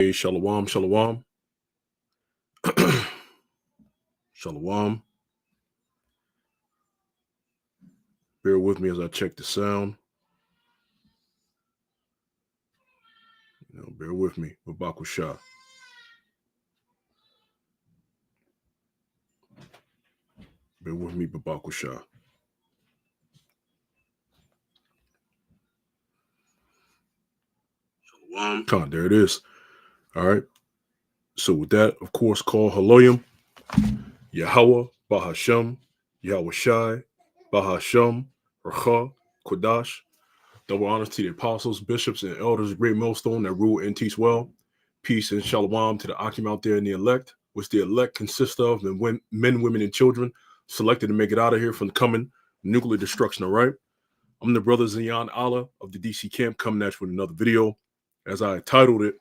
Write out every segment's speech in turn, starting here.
Hey, shalom, shalom, shalom. Bear with me as I check the sound. Bear with me. Babakusha. Bear with me, Babakusha. Shalom. There it is. All right. So with that, of course, call Haloyim, Yahweh, Bahashem, Yahweh Shai, Bahashem, Racha, Kodash. Double honors to the apostles, bishops, and elders of Great Millstone that rule and teach well. Peace and shalom to the Akim out there and the elect, which the elect consists of men, women, and children selected to make it out of here from the coming nuclear destruction, all right? I'm the brother Zion Allah of the DC camp coming at you with another video. As I titled it,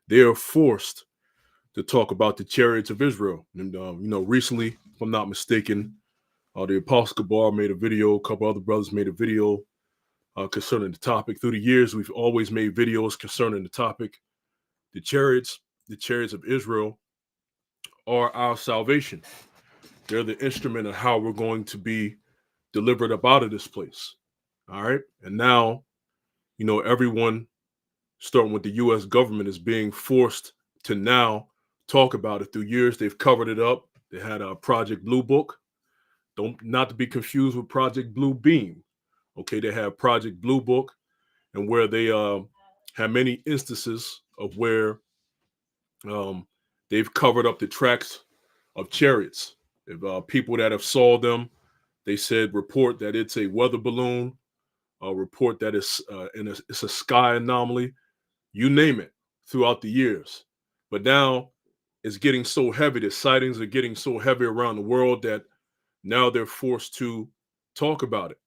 they are forced to talk about the chariots of Israel. And, recently, if I'm not mistaken, the Apostle Kabar made a video, a couple other brothers made a video concerning the topic. Through the years, we've always made videos concerning the topic. The chariots of Israel are our salvation. They're the instrument of how we're going to be delivered up out of this place. All right. And now, everyone, starting with the U.S. government, is being forced to now talk about it. Through years, they've covered it up. They had a Project Blue Book. Not to be confused with Project Blue Beam. Okay, they have Project Blue Book, and where they have many instances of where they've covered up the tracks of chariots. If people that have saw them, they said report that it's a weather balloon, report that it's a sky anomaly, you name it, throughout the years. But now it's getting so heavy, the sightings are getting so heavy around the world that now they're forced to talk about it.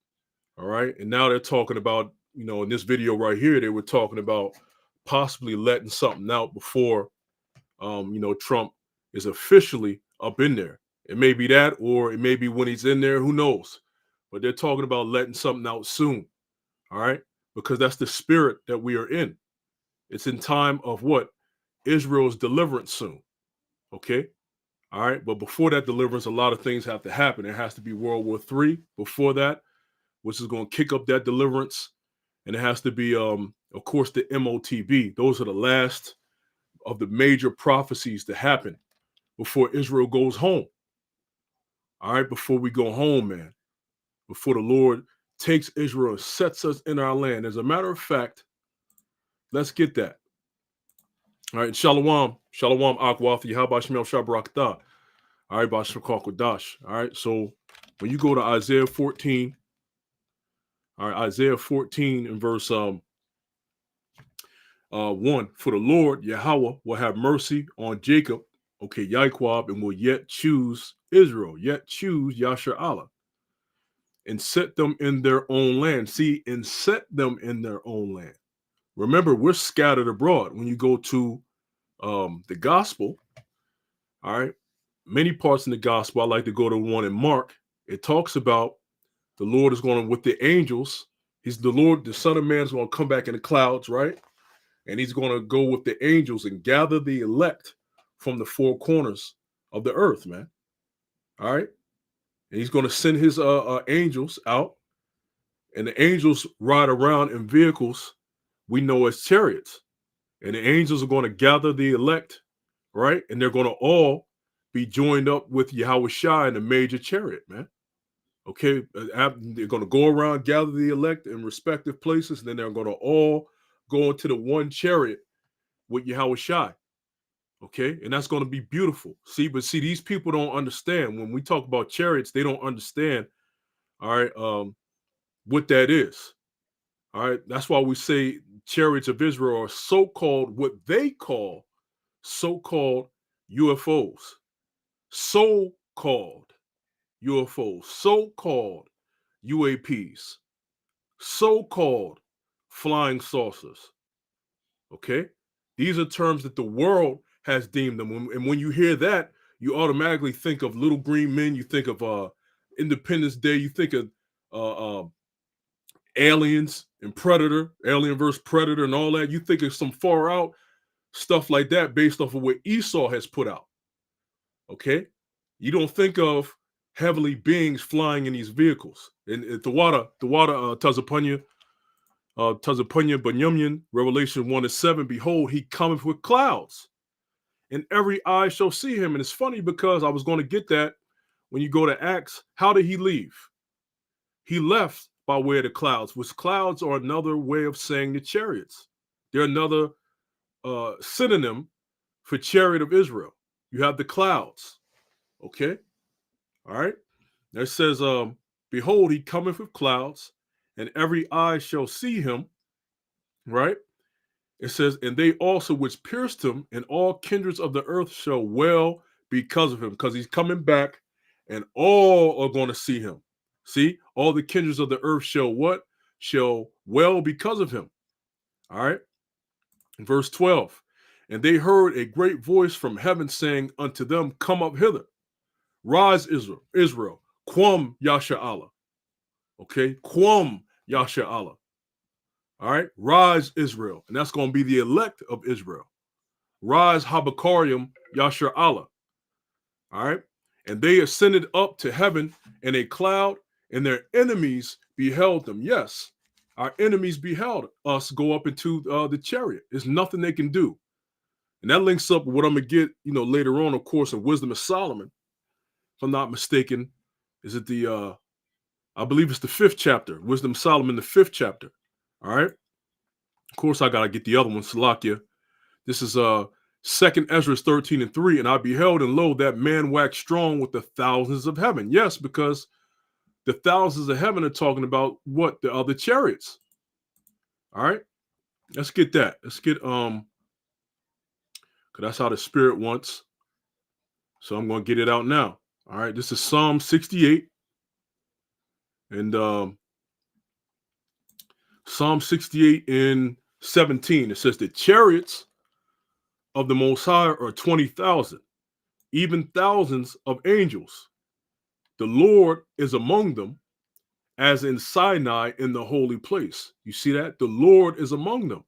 All right. And now they're talking about, in this video right here, they were talking about possibly letting something out before, Trump is officially up in there. It may be that, or it may be when he's in there, who knows? But they're talking about letting something out soon. All right. Because that's the spirit that we are in. It's in time of what? Israel's deliverance soon. Okay. All right. But before that deliverance, a lot of things have to happen. It has to be World War III before that, which is going to kick up that deliverance. And it has to be, of course, the MOTB. Those are the last of the major prophecies to happen before Israel goes home. All right, before we go home, man, before the Lord takes Israel and sets us in our land. As a matter of fact, let's get that. All right, shalom, akwafi, how about Shemel Shabrakta? All right, Bashar Kodash. All right, so when you go to Isaiah 14, all right, Isaiah 14 and verse 1, for the Lord Yahweh will have mercy on Jacob, okay, Yaiquab, and will yet choose Israel, yet choose Yasher Allah, and set them in their own land. See, and set them in their own land. Remember, we're scattered abroad. When you go to the gospel, all right, many parts in the gospel, I like to go to one in Mark. It talks about the Lord is going to, with the angels, he's the Lord, the Son of Man is going to come back in the clouds, right? And he's going to go with the angels and gather the elect from the four corners of the earth, man. All right. And he's going to send his angels out, and the angels ride around in vehicles we know as chariots. And the angels are going to gather the elect, right? And they're going to all be joined up with Yahweh Shai in a major chariot, man. Okay. They're going to go around, gather the elect in respective places, and then they're going to all go into the one chariot with Yahweh Shai. Okay. And that's going to be beautiful. See, these people don't understand. When we talk about chariots, they don't understand, all right, what that is. All right. That's why we say chariots of Israel are so-called, what they call so-called UFOs. So-called UFOs. So-called UAPs. So-called flying saucers. Okay. These are terms that the world has deemed them. And when you hear that, you automatically think of Little Green Men. You think of Independence Day. You think of Aliens and Predator, Alien versus Predator and all that. You think of some far out stuff like that based off of what Esau has put out. Okay, you don't think of heavenly beings flying in these vehicles. And the water, Tazapunya, Banyamyan, Revelation 1:7. Behold, he cometh with clouds, and every eye shall see him. And it's funny because I was going to get that when you go to Acts. How did he leave? He left by way of the clouds, which clouds are another way of saying the chariots. They're another synonym for chariot of Israel. You have the clouds. Okay. All right. That says, behold, he cometh with clouds, and every eye shall see him. Right. It says, and they also which pierced him, and all kindreds of the earth shall wail because of him, because he's coming back, and all are going to see him. See, all the kindreds of the earth shall what? Shall wail because of him. All right. Verse 12. And they heard a great voice from heaven saying unto them, come up hither. Rise, Israel. Quam Yasha Allah. Okay. Quam Yasha Allah. All right. Rise, Israel. And that's going to be the elect of Israel. Rise, Habakarium Yasha Allah. All right. And they ascended up to heaven in a cloud, and their enemies beheld them. Yes, our enemies beheld us go up into the chariot. There's nothing they can do. And that links up with what I'm going to get, later on, of course, in Wisdom of Solomon. If I'm not mistaken, is it I believe it's the 5th chapter, Wisdom of Solomon, the 5th chapter. All right. Of course, I got to get the other one, Salakia. This is 2nd Ezra 13:3. And I beheld, and lo, that man waxed strong with the thousands of heaven. Yes, because the thousands of heaven are talking about what? The other chariots. All right. Let's get that. Let's get, because that's how the Spirit wants. So I'm going to get it out now. All right. This is Psalm 68. And Psalm 68 in 17. It says the chariots of the Most High are 20,000, even thousands of angels. The Lord is among them, as in Sinai in the holy place. You see that? The Lord is among them.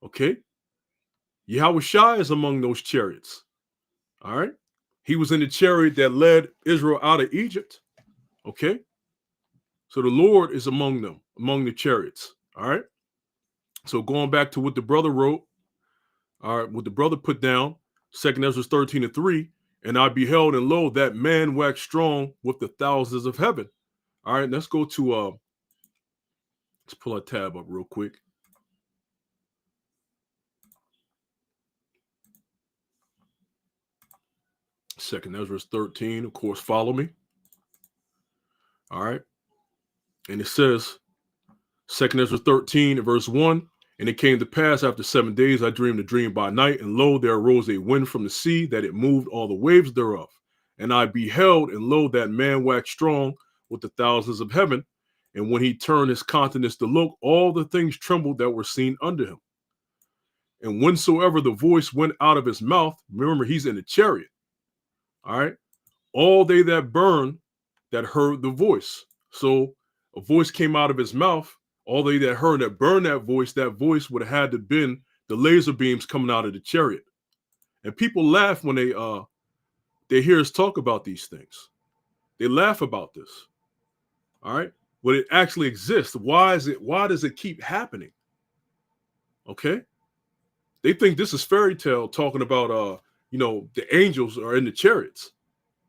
Okay? Yahweh Shai is among those chariots. All right? He was in the chariot that led Israel out of Egypt. Okay? So the Lord is among them, among the chariots. All right? So going back to what the brother wrote, all right, what the brother put down, 2nd Ezra 13:3, and I beheld, and lo, that man waxed strong with the thousands of heaven. All right, let's go to, let's pull our tab up real quick. Second Ezra 13, of course, follow me. All right. And it says, 2nd Ezra 13, verse 1, and it came to pass after 7 days, I dreamed a dream by night, and lo, there arose a wind from the sea, that it moved all the waves thereof. And I beheld, and lo, that man waxed strong with the thousands of heaven. And when he turned his countenance to look, all the things trembled that were seen under him. And whensoever the voice went out of his mouth, remember, he's in a chariot. All right. All they that burn that heard the voice. So a voice came out of his mouth. All they that heard that burned that voice would have had to been the laser beams coming out of the chariot. And people laugh when they hear us talk about these things. They laugh about this. All right. But it actually exists. Why does it keep happening? Okay. They think this is fairy tale talking about the angels are in the chariots.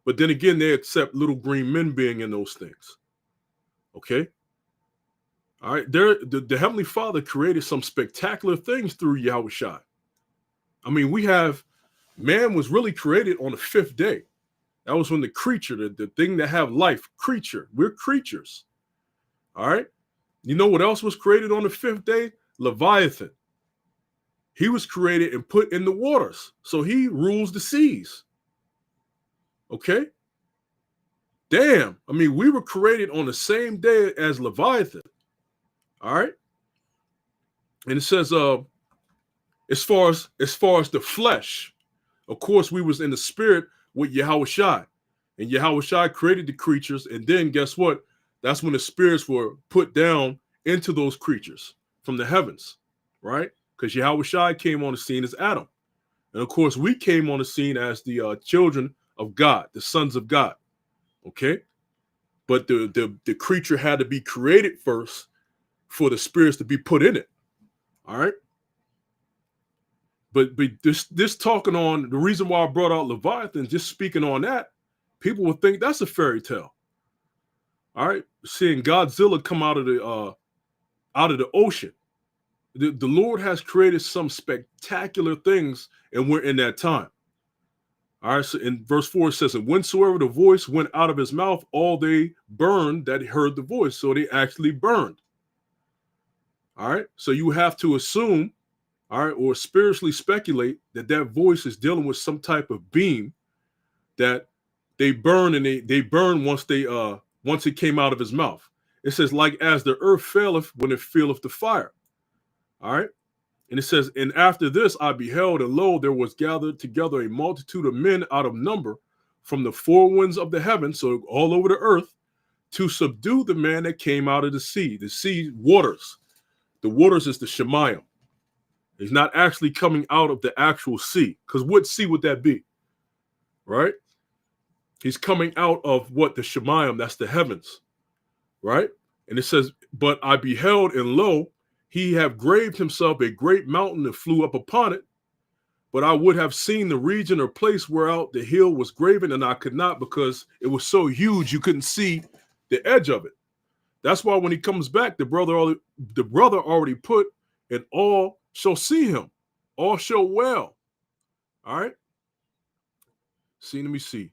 But then again, they accept little green men being in those things. Okay. All right. The Heavenly Father created some spectacular things through Yahweh Shai. I mean, man was really created on the 5th day. That was when the creature, the thing that have life, creature. We're creatures. All right. You know what else was created on the 5th day? Leviathan. He was created and put in the waters. So he rules the seas. Okay. Damn. I mean, we were created on the same day as Leviathan. All right. And it says, as far as the flesh, of course, we was in the spirit with Yahweh Shai. And Yahweh Shai created the creatures. And then guess what? That's when the spirits were put down into those creatures from the heavens. Right? Because Yahweh Shai came on the scene as Adam. And of course, we came on the scene as the children of God, the sons of God. Okay. But the creature had to be created first for the spirits to be put in it. All right. But this talking on the reason why I brought out Leviathan, just speaking on that, people would think that's a fairy tale. All right. Seeing Godzilla come out of the ocean. The Lord has created some spectacular things, and we're in that time. All right, so in verse 4 it says, and whensoever the voice went out of his mouth, all they burned that heard the voice. So they actually burned. All right, so you have to assume, all right, or spiritually speculate that that voice is dealing with some type of beam that they burn, and they burn once it came out of his mouth. It says, like as the earth faileth when it feeleth the fire. All right. And it says, and after this I beheld, and lo, there was gathered together a multitude of men out of number from the four winds of the heaven, so all over the earth, to subdue the man that came out of the sea. The sea waters. The waters is the Shemayim. He's not actually coming out of the actual sea, because what sea would that be? Right? He's coming out of what? The Shemayim, that's the heavens. Right? And it says, but I beheld, and lo, he have graved himself a great mountain and flew up upon it. But I would have seen the region or place whereout the hill was graven, and I could not, because it was so huge you couldn't see the edge of it. That's why when he comes back, the brother already put, and all shall see him, all shall well. All right. See, let me see.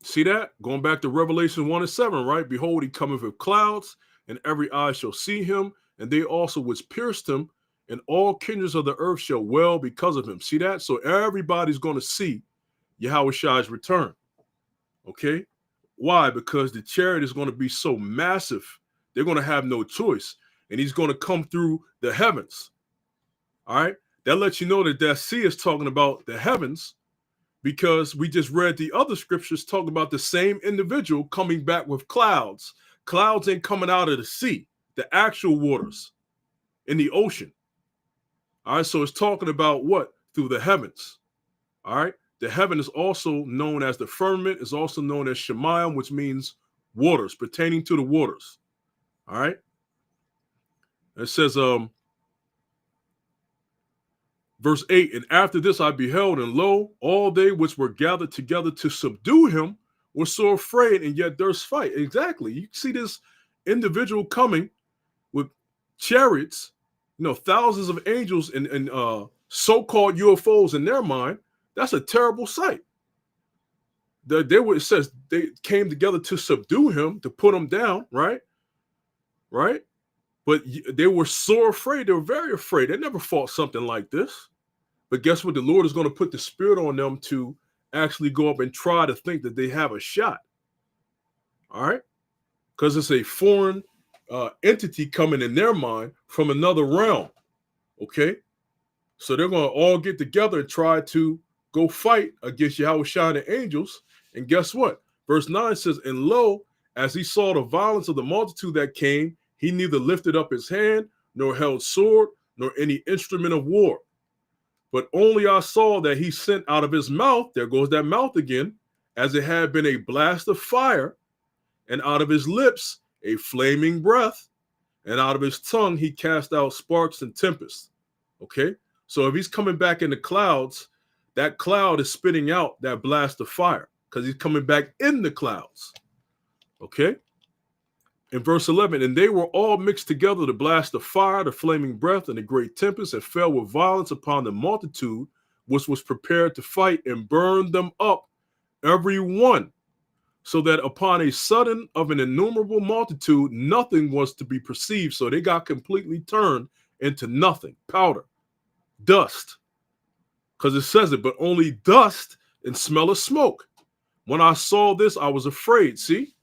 See that? Going back to Revelation 1:7, right? Behold, he cometh with clouds, and every eye shall see him, and they also which pierced him, and all kindreds of the earth shall well because of him. See that? So everybody's going to see Yahushai's return. Okay? Why? Because the chariot is going to be so massive, they're going to have no choice, and he's going to come through the heavens. All right? That lets you know that sea is talking about the heavens, because we just read the other scriptures talking about the same individual coming back with clouds. Clouds ain't coming out of the sea, the actual waters in the ocean. All right, so it's talking about what? Through the heavens. All right, the heaven is also known as the firmament, is also known as Shemayim, which means waters, pertaining to the waters. All right, it says, verse 8, and after this I beheld, and lo, all they which were gathered together to subdue him were so afraid, and yet durst fight. Exactly. You see this individual coming with chariots, thousands of angels and so-called UFOs in their mind. That's a terrible sight. It says they came together to subdue him, to put him down, right? Right? But they were so afraid. They were very afraid. They never fought something like this. But guess what? The Lord is going to put the spirit on them to actually go up and try to think that they have a shot. All right? Because it's a foreign entity coming in their mind from another realm. Okay? So they're going to all get together and try to go fight against Yahushua and the angels. And guess what? Verse 9 says, and lo, as he saw the violence of the multitude that came, he neither lifted up his hand, nor held sword, nor any instrument of war. But only I saw that he sent out of his mouth, there goes that mouth again, as it had been a blast of fire, and out of his lips a flaming breath, and out of his tongue he cast out sparks and tempests. Okay? So if he's coming back in the clouds, that cloud is spitting out that blast of fire, because he's coming back in the clouds. Okay? In verse 11, and they were all mixed together, the blast of fire, the flaming breath, and the great tempest, and fell with violence upon the multitude, which was prepared to fight, and burned them up, every one, so that upon a sudden of an innumerable multitude, nothing was to be perceived. So they got completely turned into nothing, powder, dust, because it says it, but only dust and smell of smoke. When I saw this, I was afraid. See?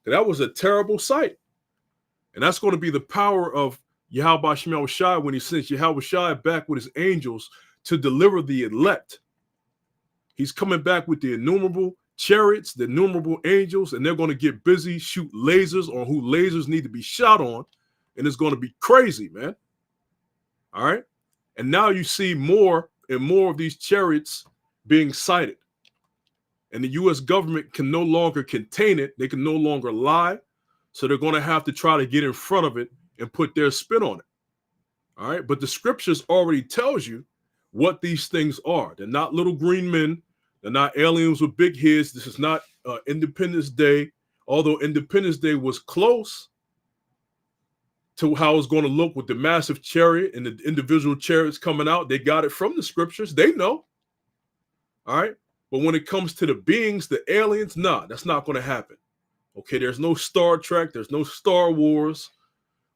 That was a terrible sight. And that's going to be the power of Yahweh Shemel Shai when he sends Yahweh Shai back with his angels to deliver the elect. He's coming back with the innumerable chariots, the innumerable angels, and they're going to get busy, shoot lasers on who lasers need to be shot on. And it's going to be crazy, man. All right. And now you see more and more of these chariots being sighted. And the U.S. government can no longer contain it. They can no longer lie. So they're going to have to try to get in front of it and put their spin on it. All right. But the scriptures already tells you what these things are. They're not little green men. They're not aliens with big heads. This is not Independence Day. Although Independence Day was close to how it's going to look with the massive chariot and the individual chariots coming out. They got it from the scriptures. They know. All right. But when it comes to the beings, the aliens, nah, that's not going to happen. Okay. There's no Star Trek. There's no Star Wars.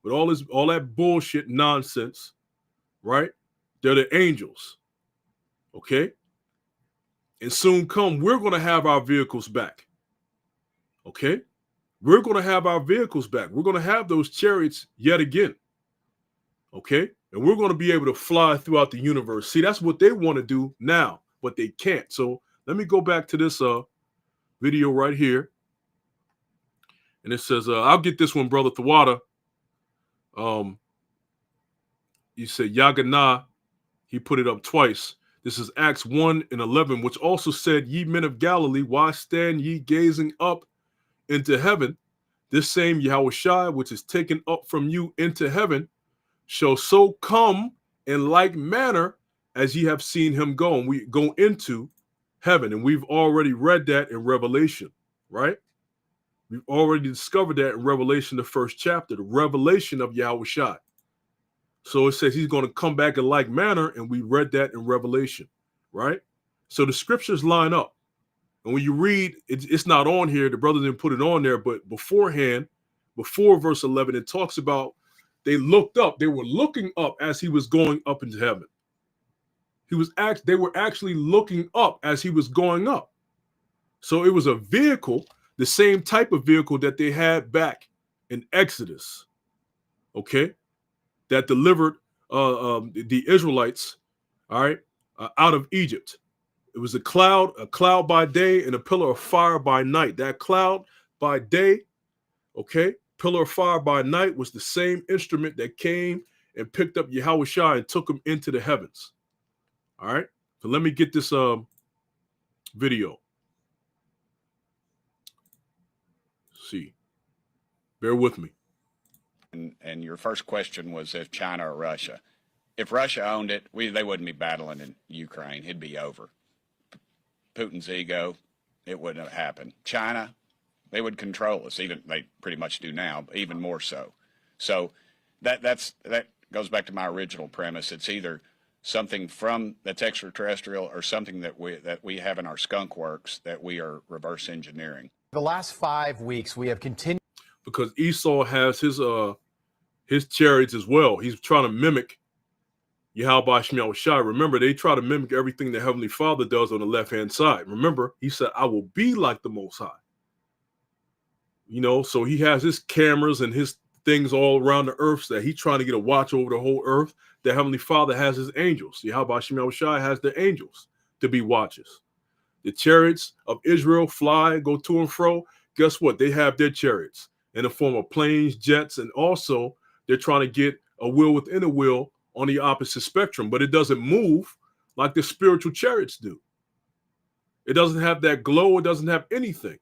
With all that bullshit nonsense, right? They're the angels. Okay. And soon come, we're going to have our vehicles back. Okay. We're going to have our vehicles back. We're going to have those chariots yet again. Okay. And we're going to be able to fly throughout the universe. See, that's what they want to do now, but they can't. So let me go back to this video right here. And it says, I'll get this one, Brother Thawada. You said Yagana, he put it up twice. This is Acts 1:11, which also said, ye men of Galilee, why stand ye gazing up into heaven? This same Yahushua, which is taken up from you into heaven, shall so come in like manner as ye have seen him go. And we go into heaven. And we've already read that in Revelation, right? We've already discovered that in Revelation, the first chapter, the revelation of Yahushua. So it says he's going to come back in like manner, and we read that in Revelation, right? So the scriptures line up. And when you read, it's not on here. The brother didn't put it on there, but beforehand, before verse 11, it talks about they looked up. They were looking up as he was going up into heaven. They were actually looking up as he was going up. So it was a vehicle, the same type of vehicle that they had back in Exodus, okay, that delivered the Israelites, all right, out of Egypt. It was a cloud by day and a pillar of fire by night. That cloud by day, okay, pillar of fire by night was the same instrument that came and picked up Yahushua and took him into the heavens. All right, so let me get this video. See, bear with me. And your first question was if China or Russia. If Russia owned it, they wouldn't be battling in Ukraine. It'd be over. Putin's ego, it wouldn't have happened. China, they would control us. Even they pretty much do now, but even more so. So that goes back to my original premise. It's either something that's extraterrestrial or something that we have in our skunk works that we are reverse engineering. The last 5 weeks, we have continued because Esau has his chariots as well. He's trying to mimic Yahweh Shema Shai. Remember, they try to mimic everything the Heavenly Father does on the left-hand side. Remember, he said, I will be like the Most High. You know, so he has his cameras and his things all around the earth that he's trying to get a watch over the whole earth. The Heavenly Father has his angels. Yahweh Shema Shai has the angels to be watchers. The chariots of Israel fly, go to and fro. Guess what? They have their chariots in the form of planes, jets, and also they're trying to get a will within a will on the opposite spectrum, but it doesn't move like the spiritual chariots do. It doesn't have that glow. It doesn't have anything,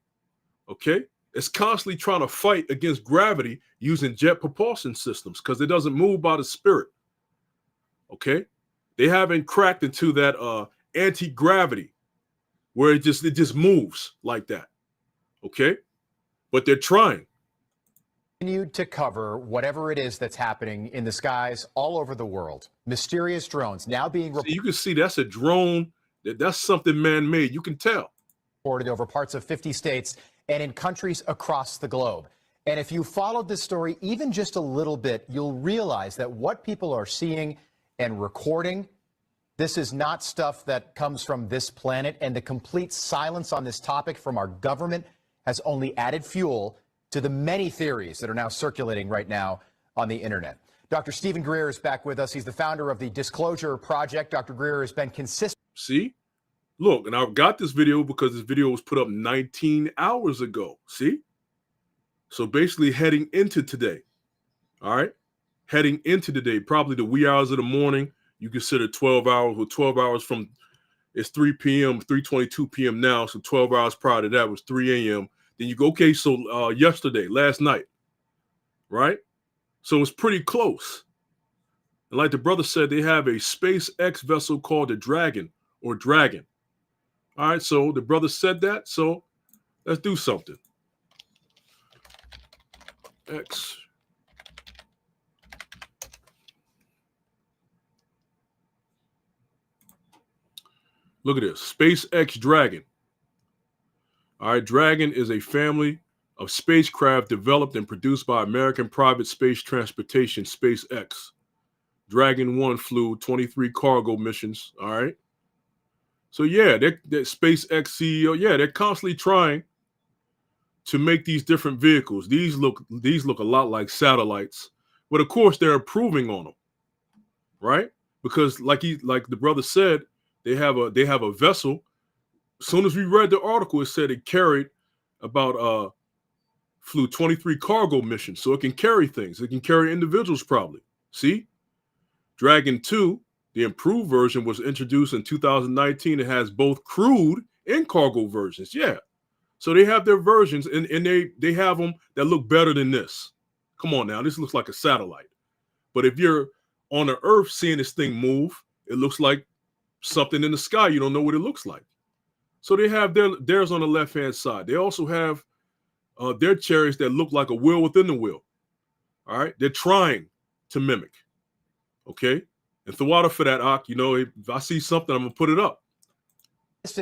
okay? It's constantly trying to fight against gravity using jet propulsion systems because it doesn't move by the spirit, okay? They haven't cracked into that anti-gravity where it just moves like that, okay? But they're trying. Continued to cover whatever it is that's happening in the skies all over the world. Mysterious drones now being you can see that's a drone. That's something man-made. You can tell. Reported over parts of 50 states and in countries across the globe. And if you followed this story even just a little bit, you'll realize that what people are seeing and recording, this is not stuff that comes from this planet. And the complete silence on this topic from our government has only added fuel to the many theories that are now circulating right now on the internet. Dr. Stephen Greer is back with us. He's the founder of the Disclosure Project. Dr. Greer has been consistent. See? Look, and I've got this video because this video was put up 19 hours ago. See? So basically heading into today. All right? Heading into today, probably the wee hours of the morning. you consider 12 hours, or 12 hours from, it's 3 p.m., 3:22 p.m. now, so 12 hours prior to that was 3 a.m. Then you go, okay, so yesterday, last night, right? So it's pretty close. And like the brother said, they have a SpaceX vessel called the Dragon, or Dragon. All right, so the brother said that, so let's do something. X. Look at this, SpaceX Dragon. All right, Dragon is a family of spacecraft developed and produced by American private space transportation, SpaceX. Dragon 1 flew 23 cargo missions, all right? So yeah, that SpaceX CEO, yeah, they're constantly trying to make these different vehicles. These look a lot like satellites, but of course they're improving on them, right? Because like the brother said, they have a vessel. As soon as we read the article, it said it carried about flew 23 cargo missions, so it can carry things. It can carry individuals probably. See? Dragon 2, the improved version, was introduced in 2019. It has both crewed and cargo versions. Yeah. So they have their versions, and they have them that look better than this. Come on now, this looks like a satellite. But if you're on the Earth seeing this thing move, it looks like something in the sky. You don't know what it looks like. So they have theirs on the left-hand side. They also have their chariots that look like a wheel within the wheel. All right, they're trying to mimic. Okay, and Thawada for that, Ak. You know, if I see something, I'm gonna put it up.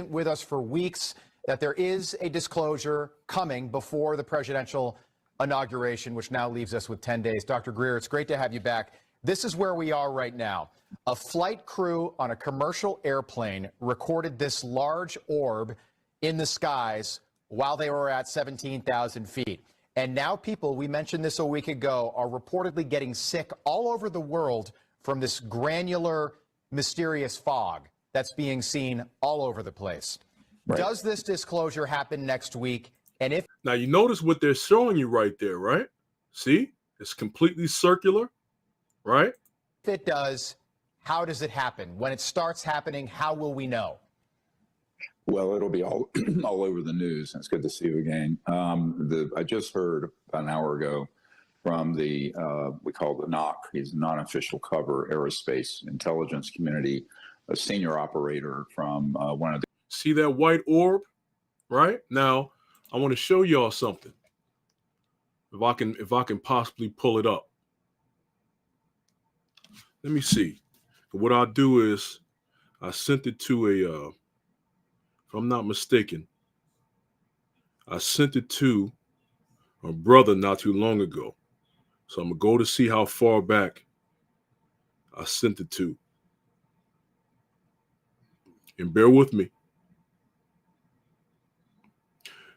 With us for weeks that there is a disclosure coming before the presidential inauguration, which now leaves us with 10 days. Dr. Greer, it's great to have you back. This is where we are right now. A flight crew on a commercial airplane recorded this large orb in the skies while they were at 17,000 feet. And now people, we mentioned this a week ago, are reportedly getting sick all over the world from this granular, mysterious fog that's being seen all over the place. Right. Does this disclosure happen next week? And if now you notice what they're showing you right there, right? See, it's completely circular, right? If it does, how does it happen? When it starts happening, how will we know? Well, it'll be all over the news, and it's good to see you again. I just heard about an hour ago from the, we call the NOC, he's non-official cover aerospace intelligence community, a senior operator from one of the... See that white orb, right? Now, I want to show y'all something. If I can possibly pull it up. Let me see. What I'll do is I sent it to a, if I'm not mistaken, I sent it to a brother not too long ago. So I'm going to go to see how far back I sent it to. And bear with me.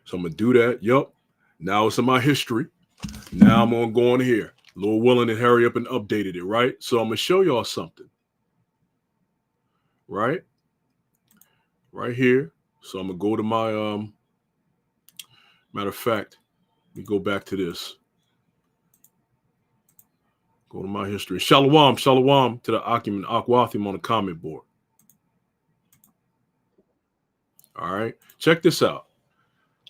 So I'm going to do that. Yup. Now it's in my history. Now I'm going to go on here. Lord willing, and hurry up and updated it, right? So I'm going to show y'all something. Right? Right here. So I'm going to go to my, matter of fact, let me go back to this. Go to my history. Shalom to the Akim and Akwathim on the comment board. All right. Check this out.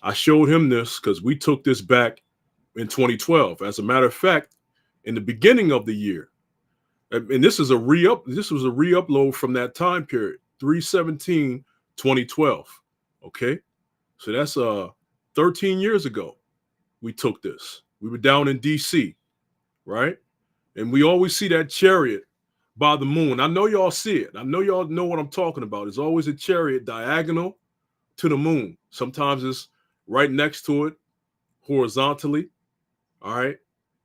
I showed him this because we took this back in 2012. As a matter of fact, in the beginning of the year, and this was a re-upload from that time period, 3/17/2012. Okay. So that's 13 years ago. We took this. We were down in DC, right? And we always see that chariot by the moon. I know y'all see it. I know y'all know what I'm talking about. There's always a chariot diagonal to the moon. Sometimes it's right next to it horizontally. All right.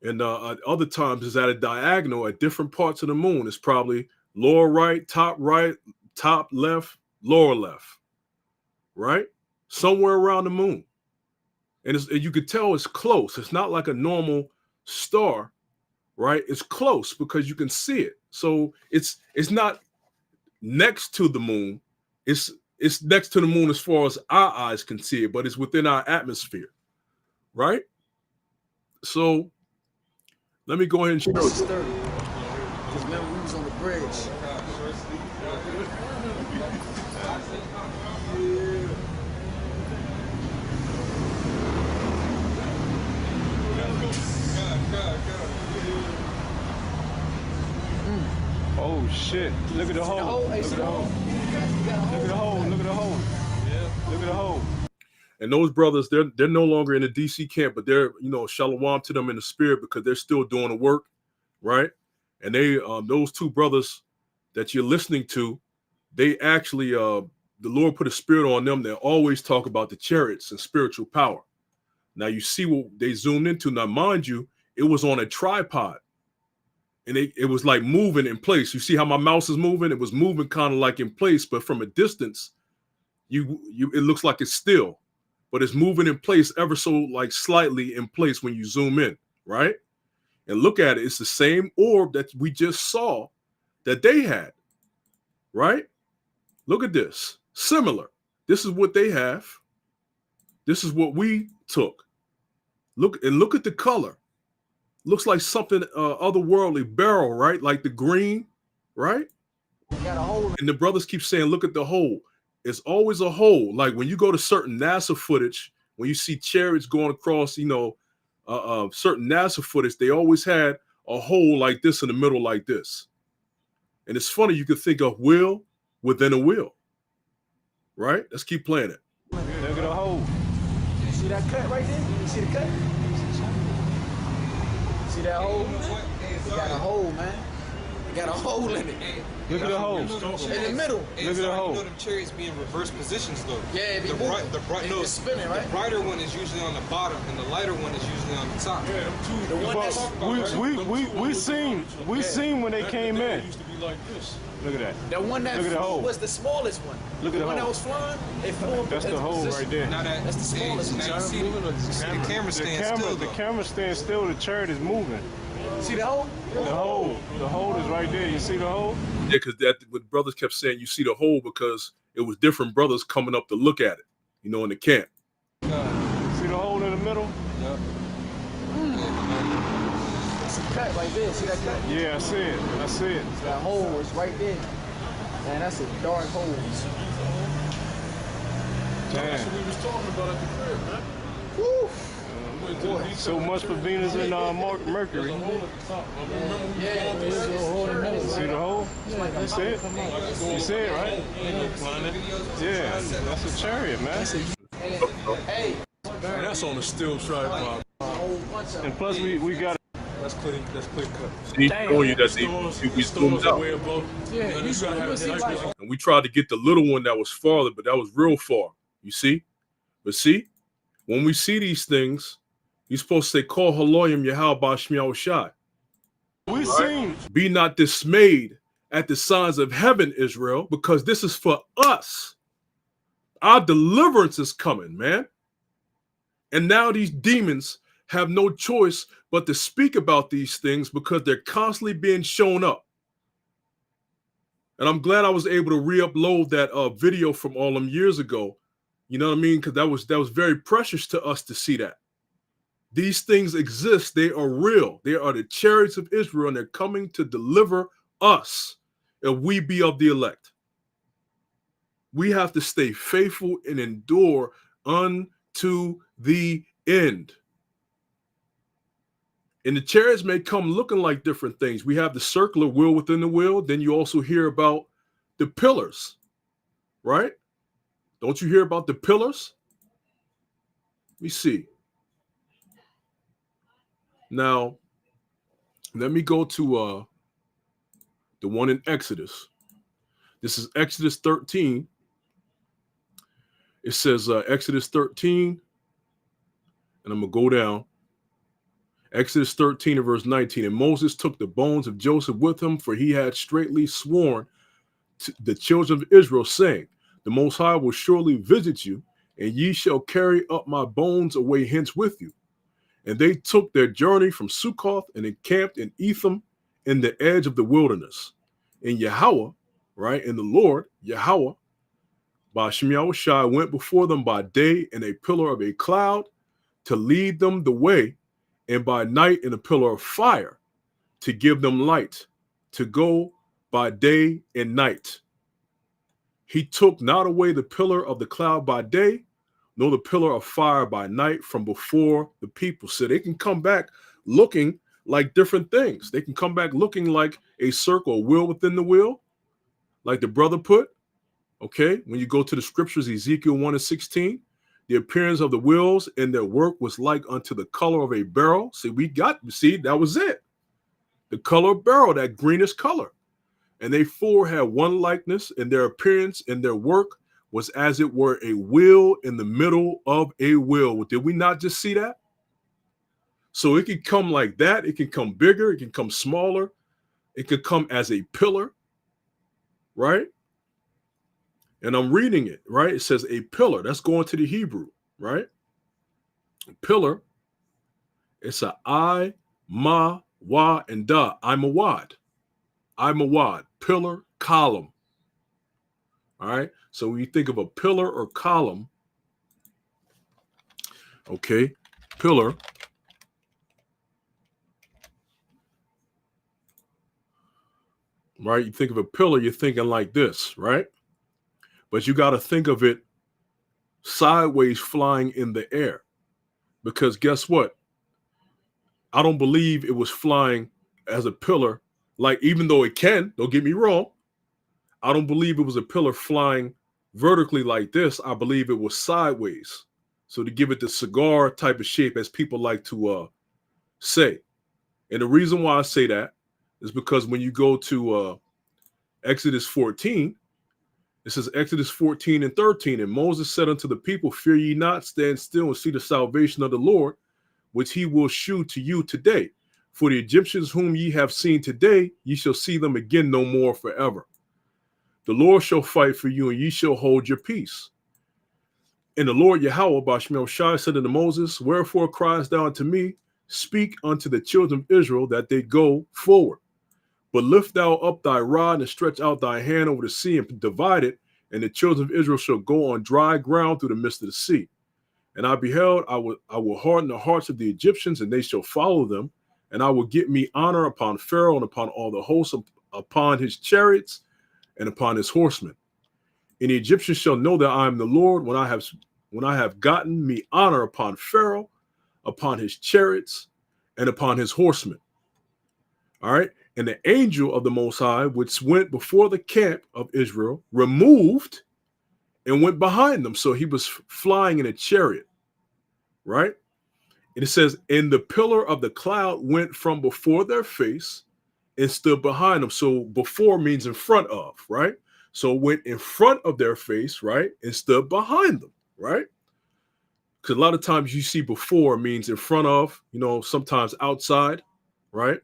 And other times it's at a diagonal at different parts of the moon. It's probably lower right, top left, lower left. Right? Somewhere around the moon. And you could tell it's close. It's not like a normal star. Right? It's close because you can see it. So it's not next to the moon. It's next to the moon as far as our eyes can see it, but it's within our atmosphere. Right? So let me go ahead and show you. Just remember we was on the bridge. Oh shit! Look at the hole! Look at the hole! Look at the hole! Look at the hole! Look at the hole! And those brothers, they're no longer in the DC camp, but they're, you know, shalom to them in the spirit because they're still doing the work, right? And they, those two brothers that you're listening to, they actually, the Lord put a spirit on them. They always talk about the chariots and spiritual power. Now you see what they zoomed into. Now, mind you, it was on a tripod, and it was like moving in place. You see how my mouse is moving? It was moving kind of like in place, but from a distance, it looks like it's still. But it's moving in place ever so like slightly in place when you zoom in, right? And look at it. It's the same orb that we just saw that they had, right? Look at this. Similar. This is what they have. This is what we took. Look at the color. Looks like something otherworldly, beryl, right? Like the green, right? Got a hole. And the brothers keep saying, look at the hole. It's always a hole. Like when you go to certain NASA footage, when you see chariots going across, you know, certain NASA footage, they always had a hole like this in the middle like this. And it's funny, you can think of wheel within a wheel, right? Let's keep playing it. Look at the hole. You see that cut right there? You see the cut? See that hole? It got a hole, man. It got a hole in it. Look at the hole. In the middle. Look at the hole. You know them chariots be in reverse positions though. Yeah, it be the moving. it's spinning, right? The brighter one is usually on the bottom, and the lighter one is usually on the top. The one that's We seen when they came in. Look at that. the one that Look at the hole. was the smallest one. Look at the one that hole. was flying. It flew That's the hole right there. Now That's the smallest now one. you see the camera stands still The though. camera stands still. The chariot is moving. See the hole? The hole is right there. You see the hole? Yeah, because that what brothers kept saying, you see the hole because it was different brothers coming up to look at it, you know, in the camp. See the hole in the middle? It's a cut right there. See that cut? Yeah, I see it. I see it. That hole is right there. Man, that's a dark hole. Damn. we was talking about at the crib, man. Woo! So much for Venus and Mercury. Yeah, there's a hole in the middle. See the hole? You see it? You see it, right? Yeah, that's a chariot, man. Hey, And that's on a steel tripod. a whole bunch of And plus, we got That's clear cut. See, showing you that we zoomed out. Way above. Yeah, you gotta have see nice like resolution. And we tried to get the little one that was farther, but that was real far. You see? But see, when we see these things, you're supposed to say, Call Haloyim Yahweh Shmiel Shai. we seen. Be not dismayed at the signs of heaven, Israel, because this is for us. Our deliverance is coming, man. And now these demons have no choice but to speak about these things because they're constantly being shown up. And I'm glad I was able to re-upload that video from all them years ago. You know what I mean? Because that was very precious to us to see that. These things exist. They are real. They are the chariots of Israel, and they're coming to deliver us if we be of the elect. We have to stay faithful and endure unto the end. And the chariots may come looking like different things. We have the circular wheel within the wheel. Then you also hear about the pillars, right? Don't you hear about the pillars? Let me see. Now, let me go to the one in Exodus. This is Exodus 13. It says Exodus 13, and I'm going to go down. Exodus 13 and verse 19. And Moses took the bones of Joseph with him, for he had straitly sworn to the children of Israel, saying, The Most High will surely visit you, and ye shall carry up my bones away hence with you. And they took their journey from Succoth and encamped in Etham in the edge of the wilderness. And Yahweh, right, and the Lord, Yahweh, by Shemiah Shai, went before them by day in a pillar of a cloud to lead them the way, and by night in a pillar of fire to give them light, to go by day and night. He took not away the pillar of the cloud by day, nor the pillar of fire by night from before the people. So they can come back looking like different things. They can come back looking like a circle, a wheel within the wheel, like the brother put. Okay, when you go to the scriptures, Ezekiel 1:16, the appearance of the wheels and their work was like unto the color of a beryl. See, that was it. The color of beryl, that greenish color. And they four had one likeness, and their appearance and their work was as it were a wheel in the middle of a wheel. Did we not just see that? So it can come like that. It can come bigger. It can come smaller. It could come as a pillar, right? And I'm reading it, right? It says a pillar. That's going to the Hebrew, right? Pillar. It's a I, ma, wa, and da. I'm a wad. I'm a wad. Pillar, column. All right. So when you think of a pillar or column, okay, pillar. Right? You think of a pillar, you're thinking like this, right? But you got to think of it sideways flying in the air. Because guess what? I don't believe it was flying as a pillar. Like, even though it can, don't get me wrong, I don't believe it was a pillar flying vertically like this. I believe it was sideways. So to give it the cigar type of shape, as people like to say. And the reason why I say that is because when you go to Exodus 14, it says Exodus 14:13, and Moses said unto the people, fear ye not, stand still and see the salvation of the Lord, which he will shew to you today. For the Egyptians whom ye have seen today, ye shall see them again no more forever. The Lord shall fight for you, and ye shall hold your peace. And the Lord Yahweh Bashmel Shai said unto Moses, wherefore criest thou unto me? Speak unto the children of Israel that they go forward. But lift thou up thy rod and stretch out thy hand over the sea and divide it, and the children of Israel shall go on dry ground through the midst of the sea. And I beheld, I will harden the hearts of the Egyptians, and they shall follow them. And I will get me honor upon Pharaoh and upon all the hosts, upon his chariots and upon his horsemen. And the Egyptians shall know that I am the Lord when I have gotten me honor upon Pharaoh, upon his chariots, and upon his horsemen. All right. And the angel of the Most High, which went before the camp of Israel, removed and went behind them. So he was flying in a chariot, right? And it says, and the pillar of the cloud went from before their face and stood behind them. So before means in front of, right? So it went in front of their face, right? And stood behind them, right? Because a lot of times you see before means in front of, sometimes outside, right?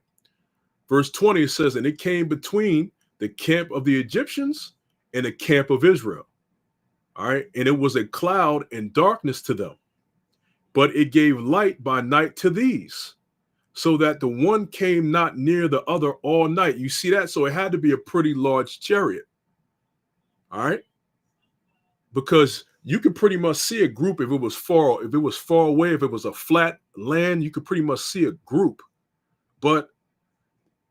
Verse 20, it says, and it came between the camp of the Egyptians and the camp of Israel. All right. And it was a cloud and darkness to them, but it gave light by night to these, so that the one came not near the other all night. You see that? So it had to be a pretty large chariot. All right. Because you could pretty much see a group if it was far away, if it was a flat land, you could pretty much see a group. But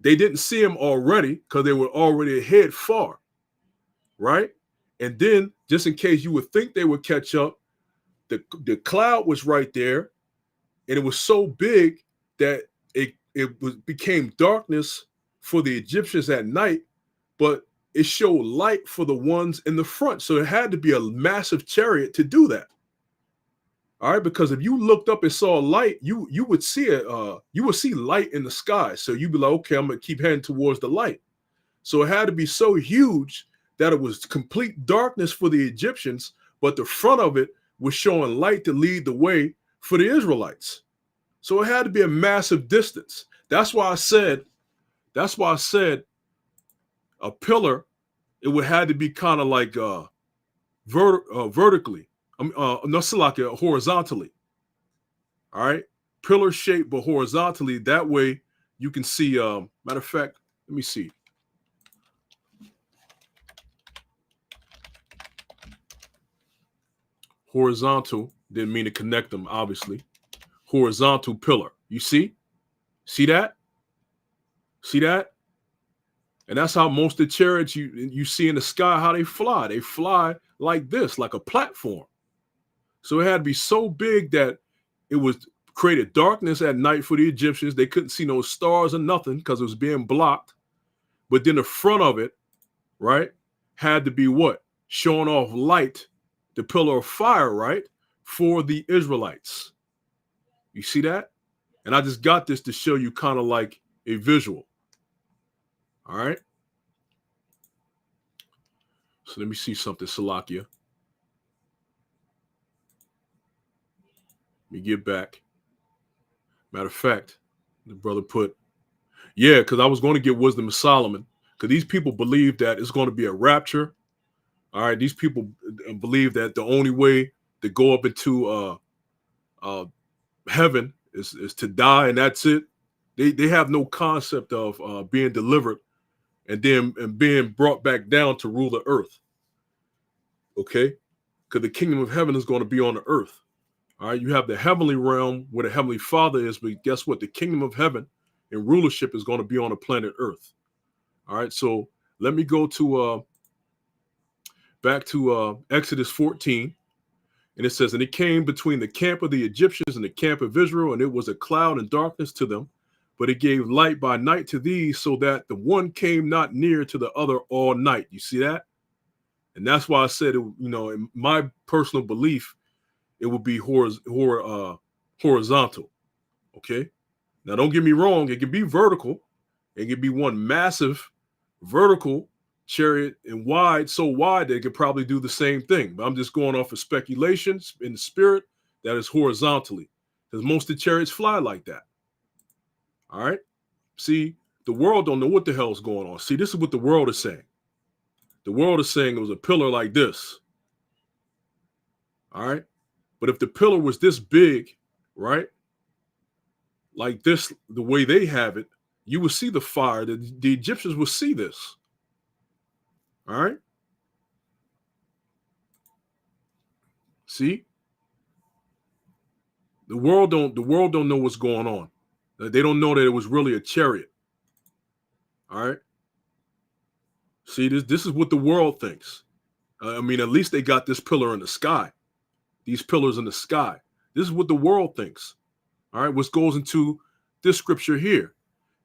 they didn't see him already because they were already ahead far, right? And then, just in case you would think they would catch up, the cloud was right there, and it was so big that it became darkness for the Egyptians at night, but it showed light for the ones in the front. So it had to be a massive chariot to do that. All right, because if you looked up and saw light, you would see light in the sky. So you'd be like, okay, I'm gonna keep heading towards the light. So it had to be so huge that it was complete darkness for the Egyptians, but the front of it was showing light to lead the way for the Israelites. So it had to be a massive distance. That's why I said a pillar, it would have to be kind of like vertically. Horizontally. All right. Pillar shape, but horizontally. That way you can see, matter of fact, let me see. Horizontal, didn't mean to connect them, obviously. Horizontal pillar. You see? See that? See that? And that's how most of the chariots you see in the sky, how they fly. They fly like this, like a platform. So it had to be so big that it was created darkness at night for the Egyptians. They couldn't see no stars or nothing because it was being blocked. But then the front of it, right, had to be what? Showing off light, the pillar of fire, right, for the Israelites. You see that? And I just got this to show you kind of like a visual. All right. So let me see something, Salakia. Let me get back. Matter of fact, the brother put, yeah, because I was going to get Wisdom of Solomon, because these people believe that it's going to be a rapture. All right. These people believe that the only way to go up into heaven is to die, and that's it. They have no concept of being delivered and then being brought back down to rule the earth. Okay? Because the kingdom of heaven is going to be on the earth. All right, you have the heavenly realm where the heavenly Father is, but guess what? The kingdom of heaven and rulership is going to be on the planet earth. All right, so let me go to back to Exodus 14. And it says, and it came between the camp of the Egyptians and the camp of Israel, and it was a cloud and darkness to them, but it gave light by night to these, so that the one came not near to the other all night. You see that? And that's why I said, in my personal belief, it would be horizontal. Okay. Now, don't get me wrong. It could be vertical. It could be one massive vertical chariot and wide, so wide that it could probably do the same thing. But I'm just going off of speculations in the spirit that is horizontally, because most of the chariots fly like that. All right. See, the world don't know what the hell is going on. See, this is what the world is saying. The world is saying it was a pillar like this. All right. But if the pillar was this big, right, like this, the way they have it, you would see the fire. The Egyptians would see this. All right. See? The world don't know what's going on. They don't know that it was really a chariot. All right. See, this is what the world thinks. I mean, at least they got this pillar in the sky. These pillars in the sky. This is what the world thinks. All right. Which goes into this scripture here.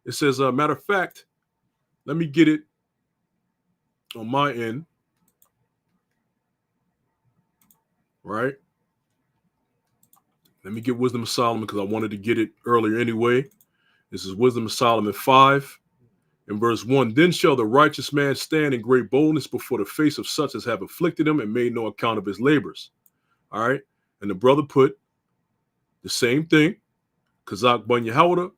It says, matter of fact, let me get it on my end. Right. Let me get Wisdom of Solomon because I wanted to get it earlier anyway. This is Wisdom of Solomon 5 and verse 1. Then shall the righteous man stand in great boldness before the face of such as have afflicted him and made no account of his labors. All right. And the brother put the same thing. Kazak Ban Yahawada.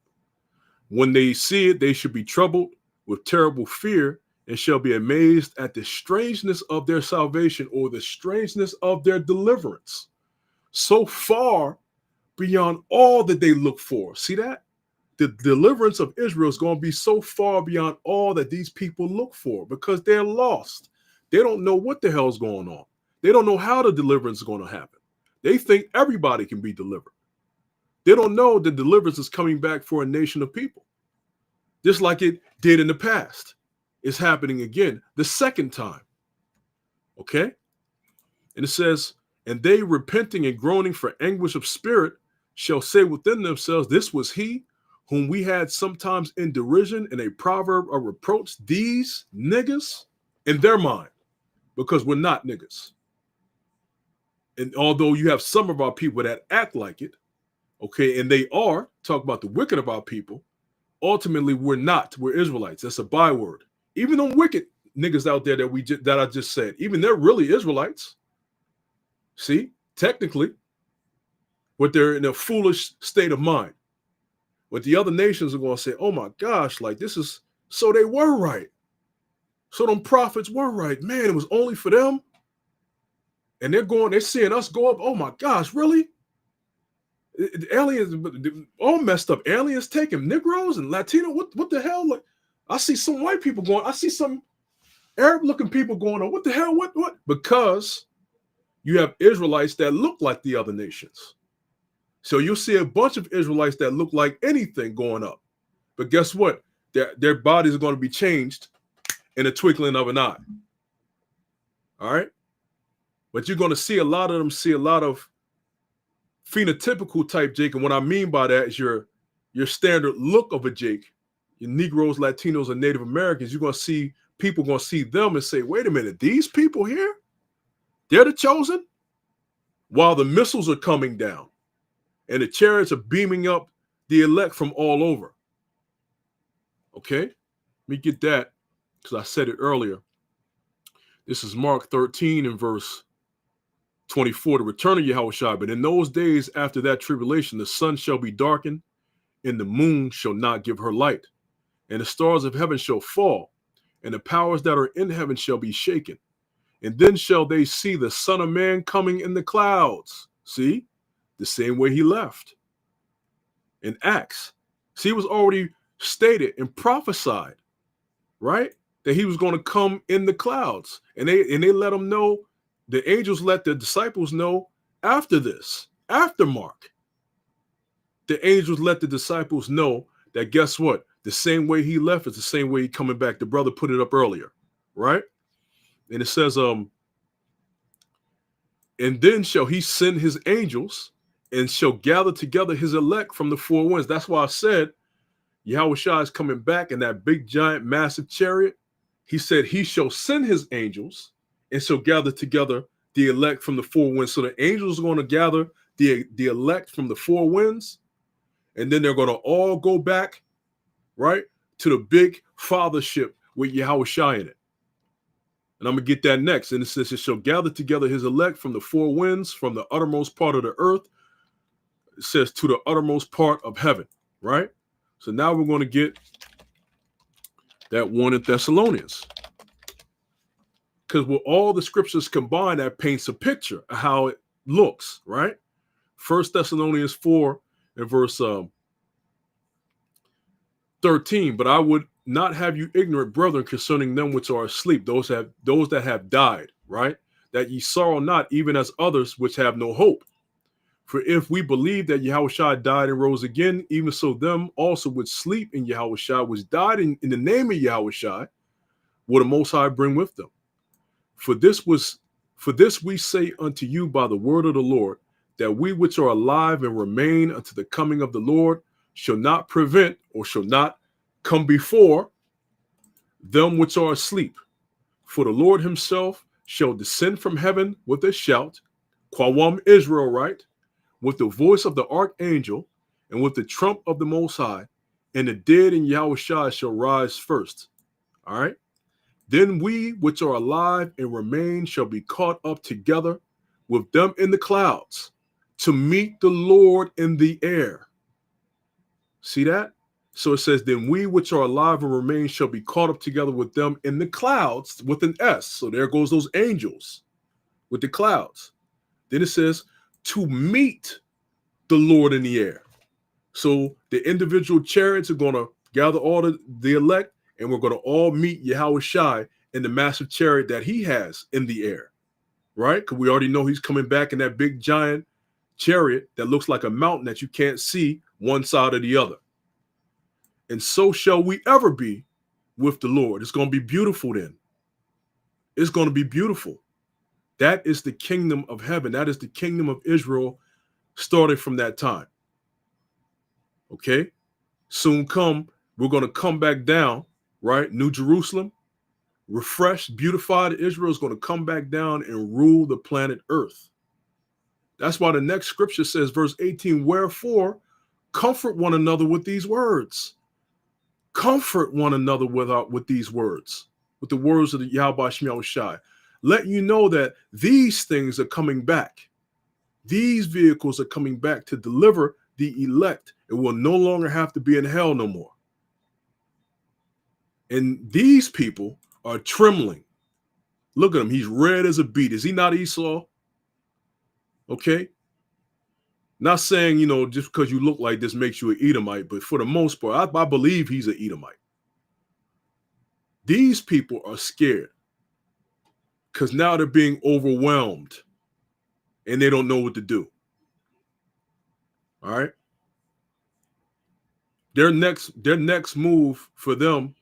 When they see it, they should be troubled with terrible fear and shall be amazed at the strangeness of their salvation or the strangeness of their deliverance. So far beyond all that they look for. See that? The deliverance of Israel is going to be so far beyond all that these people look for because they're lost. They don't know what the hell's going on. They don't know how the deliverance is going to happen. They think everybody can be delivered. They don't know that deliverance is coming back for a nation of people. Just like it did in the past. It's happening again the second time. Okay? And it says, and they repenting and groaning for anguish of spirit shall say within themselves, this was he whom we had sometimes in derision and a proverb of reproach, these niggas, in their mind, because we're not niggas. And although you have some of our people that act like it, okay, and they are, talk about the wicked of our people, ultimately we're not. We're Israelites. That's a byword. Even them wicked niggas out there that I just said, even they're really Israelites. See, technically, but they're in a foolish state of mind. But the other nations are going to say, oh my gosh, like this is, so they were right. So them prophets were right. Man, it was only for them. And they're seeing us go up. Oh my gosh, really? The aliens, all messed up. Aliens taking Negroes and Latino. What the hell? Like, I see some white people going. I see some Arab looking people going, oh, what the hell? What? Because you have Israelites that look like the other nations. So you'll see a bunch of Israelites that look like anything going up. But guess what? Their bodies are going to be changed in a twinkling of an eye. All right. But you're going to see a lot of them see a lot of phenotypical type Jake. And what I mean by that is your standard look of a Jake. Your Negroes, Latinos, and Native Americans, you're going to see people going to see them and say, wait a minute, these people here, they're the chosen? While the missiles are coming down and the chariots are beaming up the elect from all over. Okay? Let me get that because I said it earlier. This is Mark 13 and verse 24, the return of Yahushua. But in those days after that tribulation, the sun shall be darkened, and the moon shall not give her light, and the stars of heaven shall fall, and the powers that are in heaven shall be shaken. And then shall they see the Son of Man coming in the clouds. See? The same way he left. In Acts. See, it was already stated and prophesied, right? That he was going to come in the clouds. And they let them know, the angels let the disciples know after this, after Mark. The angels let the disciples know that guess what? The same way he left is the same way he coming back. The brother put it up earlier, right? And it says, and then shall he send his angels and shall gather together his elect from the four winds. That's why I said Yahushua is coming back in that big, giant, massive chariot. He said he shall send his angels and shall gather together the elect from the four winds. So the angels are going to gather the elect from the four winds, and then they're going to all go back, right, to the big fathership with Yahushua in it. And I'm going to get that next. And it says, it shall gather together his elect from the four winds, from the uttermost part of the earth. It says to the uttermost part of heaven, right? So now we're going to get that one in Thessalonians. Because with all the scriptures combined, that paints a picture of how it looks, right? 1 Thessalonians 4 and verse 13. But I would not have you ignorant, brethren, concerning them which are asleep, those that have died, right? That ye sorrow not, even as others which have no hope. For if we believe that Yahushua died and rose again, even so them also which sleep in Yahushua, which died in the name of Yahushua, will the Most High bring with them. For this we say unto you by the word of the Lord, that we which are alive and remain unto the coming of the Lord shall not prevent or shall not come before them which are asleep. For the Lord himself shall descend from heaven with a shout, Quawam Israel, right? With the voice of the archangel and with the trump of the Most High, and the dead in Yahushua shall rise first. All right. Then we which are alive and remain shall be caught up together with them in the clouds to meet the Lord in the air. See that? So it says, then we which are alive and remain shall be caught up together with them in the clouds with an S. So there goes those angels with the clouds. Then it says, to meet the Lord in the air. So the individual chariots are going to gather all the elect, and we're going to all meet Yahushua in the massive chariot that he has in the air, right? Because we already know he's coming back in that big giant chariot that looks like a mountain that you can't see one side or the other. And so shall we ever be with the Lord. It's going to be beautiful then. It's going to be beautiful. That is the kingdom of heaven. That is the kingdom of Israel starting from that time. Okay? Soon come, we're going to come back down, right? New Jerusalem, refreshed, beautified. Israel is going to come back down and rule the planet Earth. That's why the next scripture says, verse 18, wherefore comfort one another with these words. Comfort one another with these words, with the words of the Yahweh Shem Shai. Let you know that these things are coming back. These vehicles are coming back to deliver the elect. It will no longer have to be in hell no more. And these people are trembling. Look at him. He's red as a beet. Is he not Esau? Okay. Not saying, just because you look like this makes you an Edomite, but for the most part, I believe he's an Edomite. These people are scared because now they're being overwhelmed and they don't know what to do. All right. Their next move for them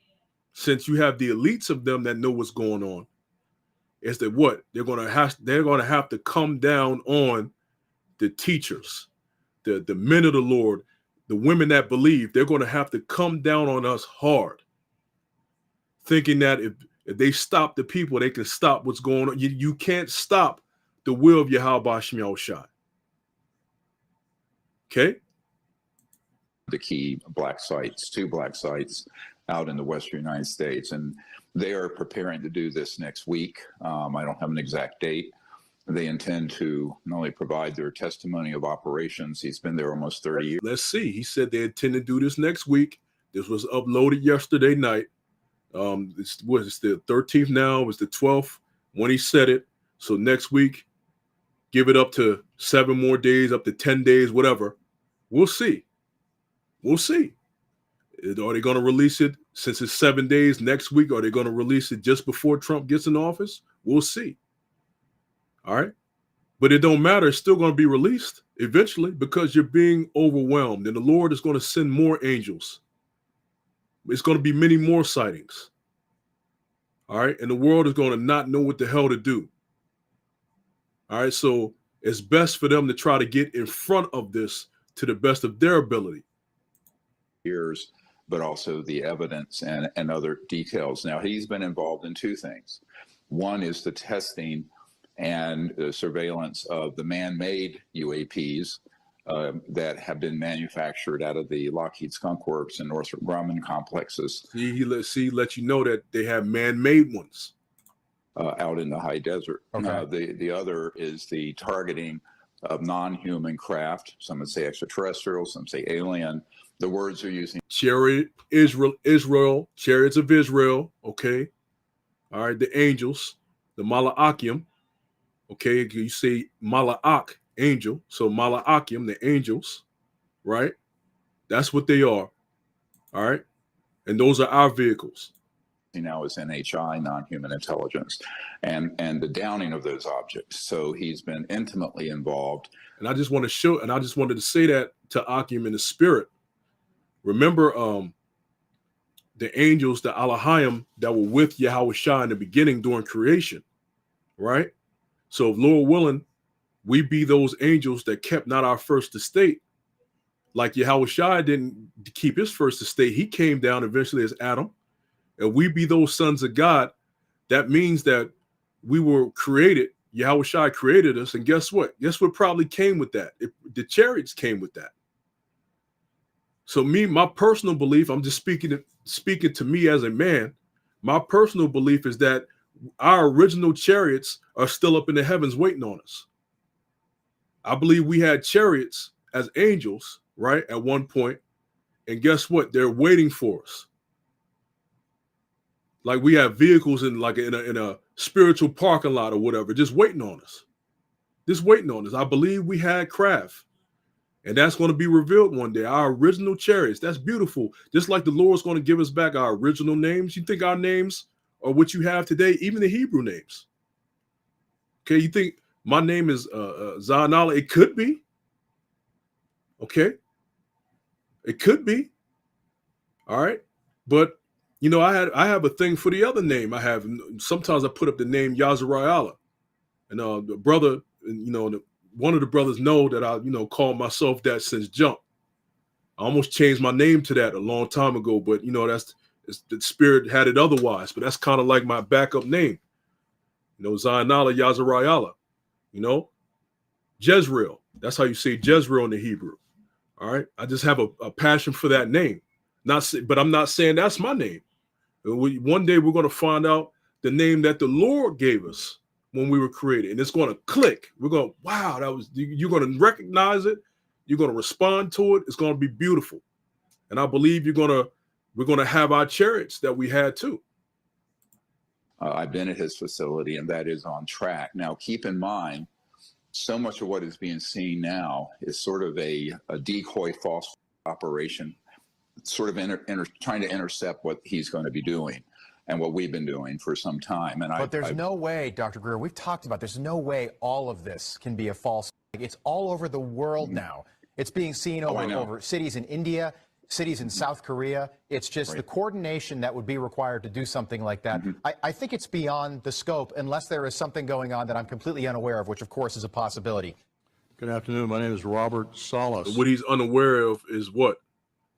since you have the elites of them that know what's going on, is that what they're going to have to come down on the teachers, the men of the Lord, the women that believe. They're going to have to come down on us hard, thinking that if they stop the people, they can stop what's going on. You can't stop the will of Yahweh Shem Shai. Okay? The key black sites, 2 black sites out in the western United States. And they are preparing to do this next week. I don't have an exact date. They intend to not only provide their testimony of operations, he's been there almost 30 years. Let's see. He said they intend to do this next week. This was uploaded yesterday night. It's the 13th now. It was the 12th when he said it. So next week, give it up to 7 more days, up to 10 days, whatever. We'll see. We'll see. Are they going to release it since it's 7 days next week? Are they going to release it just before Trump gets in office? We'll see. All right. But it don't matter. It's still going to be released eventually because you're being overwhelmed. And the Lord is going to send more angels. It's going to be many more sightings. All right. And the world is going to not know what the hell to do. All right. So it's best for them to try to get in front of this to the best of their ability. Years, but also the evidence and other details. Now, he's been involved in 2 things. One is the testing and the surveillance of the man-made UAPs that have been manufactured out of the Lockheed Skunk Works and Northrop Grumman complexes. He let you know that they have man-made ones out in the high desert. Okay. The other is the targeting of non-human craft. Some would say extraterrestrial, some say alien. The words are using Israel, chariots of Israel. Okay. All right. The angels, the Malaakim. Okay. You say Malaak, angel. So Malaakim, the angels, right? That's what they are. All right. And those are our vehicles. Now is NHI, non-human intelligence, and the downing of those objects. So he's been intimately involved. And I just want to show, and I just wanted to say that to Akim in the spirit. Remember the angels, the Elohim that were with Yahweh Shai in the beginning during creation, right? So if Lord willing, we be those angels that kept not our first estate. Like Yahweh Shai didn't keep his first estate. He came down eventually as Adam. And we be those sons of God. That means that we were created. Yahweh Shai created us. And guess what? Guess what probably came with that? The chariots came with that. So my personal belief, I'm just speaking to me as a man. My personal belief is that our original chariots are still up in the heavens waiting on us. I believe we had chariots as angels, right, at one point. And guess what? They're waiting for us. Like we have vehicles in a spiritual parking lot or whatever, just waiting on us. Just waiting on us. I believe we had craft. And that's going to be revealed one day. Our original chariots. That's beautiful. Just like the Lord's going to give us back our original names. You think our names are what you have today, even the Hebrew names? Okay, you think my name is Zainallah? It could be. Okay. It could be. All right. But you know, I have a thing for the other name. Sometimes I put up the name Yazariah. And the brother, you know, one of the brothers know that I, you know, called myself that since jump. I almost changed my name to that a long time ago, but you know, the spirit had it otherwise. But that's kind of like my backup name. You know, Zainallah Yazariah. You know, Jezreel. That's how you say Jezreel in the Hebrew. All right. I just have a passion for that name. But I'm not saying that's my name. One day we're going to find out the name that the Lord gave us when we were created, and it's going to click. We're going, wow, you're going to recognize it. You're going to respond to it. It's going to be beautiful. And I believe we're going to have our chariots that we had too. I've been at his facility, and that is on track. Now, keep in mind, so much of what is being seen now is sort of a decoy false operation, sort of trying to intercept what he's going to be doing and what we've been doing for some time. But there's no way, Dr. Greer, we've talked about, there's no way all of this can be a false. It's all over the world now. It's being seen over cities in India, cities in South Korea. It's just the coordination that would be required to do something like that. I think it's beyond the scope unless there is something going on that I'm completely unaware of, which of course is a possibility. Good afternoon. My name is Robert Salas. What he's unaware of is what?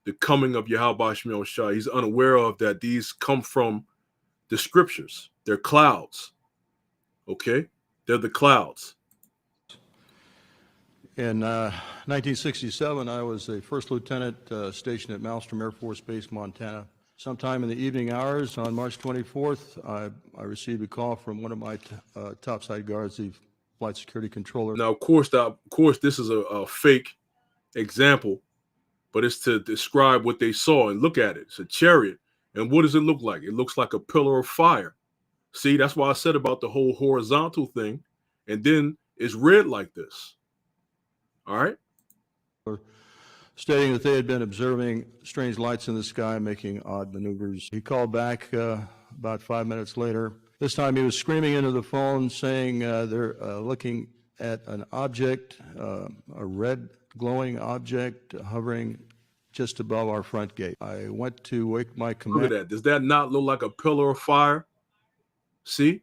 The coming of Yahweh Shemel Shai. He's unaware of that these come from the scriptures. They're clouds. Okay? They're the clouds. In 1967, I was a first lieutenant stationed at Malmstrom Air Force Base, Montana. Sometime in the evening hours on March 24th, I received a call from one of my topside guards, the flight security controller. Now, of course, this is a fake example, but it's to describe what they saw. And look at it. It's a chariot. And what does it look like? It looks like a pillar of fire. See, that's why I said about the whole horizontal thing. And then it's red like this. All right. Stating that they had been observing strange lights in the sky making odd maneuvers. He called back about 5 minutes later. This time he was screaming into the phone saying they're looking at an object, a red glowing object hovering just above our front gate. I went to wake my command. Look at that. Does that not look like a pillar of fire? See?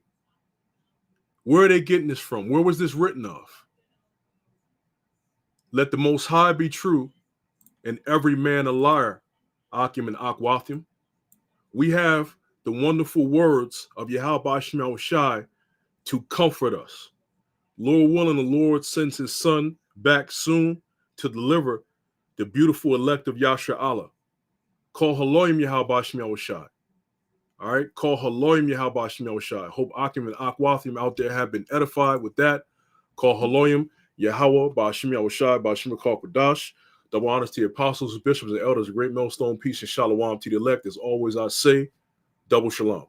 Where are they getting this from? Where was this written of? Let the Most High be true and every man a liar, Akim and Akwathim. We have the wonderful words of Yahweh Shemel Shai to comfort us. Lord willing, the Lord sends his son back soon to deliver the beautiful elect of Yasha Allah. Call Haloim Yahweh Shemel Shai. All right, call Haloim Yahweh Shemel Shai. Hope Akim and Akwathim out there have been edified with that. Call Haloim Yahweh Ba'ashim Yahushai Ba'ashim Kodash. Double honors to the apostles, bishops, and elders, a great millstone, peace, and shalom to the elect. As always, I say, double shalom.